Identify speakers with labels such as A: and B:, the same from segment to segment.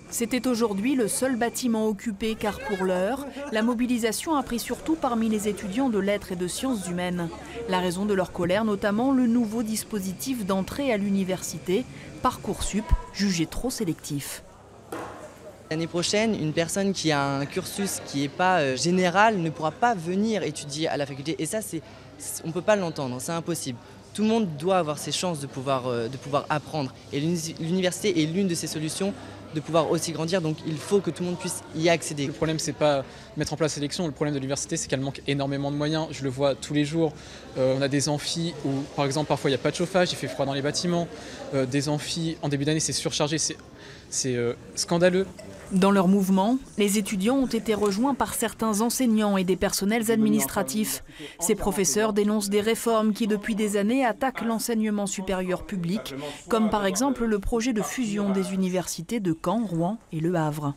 A: C'était aujourd'hui le seul bâtiment occupé car pour l'heure, la mobilisation a pris surtout parmi les étudiants de lettres et de sciences humaines. La raison de leur colère, notamment le nouveau dispositif d'entrée à l'université, Parcoursup, jugé trop sélectif.
B: L'année prochaine, une personne qui a un cursus qui n'est pas général ne pourra pas venir étudier à la faculté. Et ça, on ne peut pas l'entendre, c'est impossible. Tout le monde doit avoir ses chances de pouvoir apprendre. Et l'université est l'une de ces solutions de pouvoir aussi grandir, donc il faut que tout le monde puisse y accéder.
C: Le problème, c'est pas mettre en place l'élection, le problème de l'université, c'est qu'elle manque énormément de moyens. Je le vois tous les jours. On a des amphis où, par exemple, parfois il n'y a pas de chauffage, il fait froid dans les bâtiments. Des amphis, en début d'année, c'est surchargé, c'est scandaleux.
A: Dans leur mouvement, les étudiants ont été rejoints par certains enseignants et des personnels administratifs. Ces professeurs dénoncent des réformes qui, depuis des années, attaquent l'enseignement supérieur public, comme par exemple le projet de fusion des universités de Caen, Rouen et Le Havre.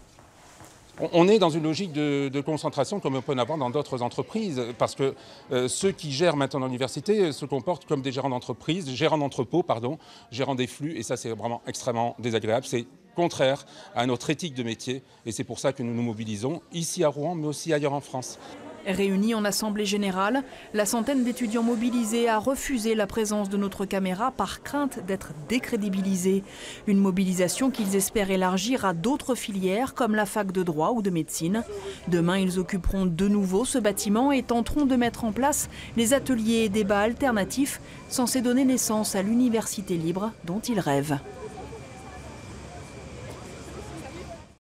D: On est dans une logique de concentration comme on peut en avoir dans d'autres entreprises, parce que ceux qui gèrent maintenant l'université se comportent comme des gérants d'entreprise, gérants d'entrepôt, gérants des flux, et ça c'est vraiment extrêmement désagréable. C'est contraire à notre éthique de métier, et c'est pour ça que nous nous mobilisons ici à Rouen, mais aussi ailleurs en France.
A: Réunis en assemblée générale, la centaine d'étudiants mobilisés a refusé la présence de notre caméra par crainte d'être décrédibilisés. Une mobilisation qu'ils espèrent élargir à d'autres filières comme la fac de droit ou de médecine. Demain, ils occuperont de nouveau ce bâtiment et tenteront de mettre en place les ateliers et débats alternatifs censés donner naissance à l'université libre dont ils rêvent.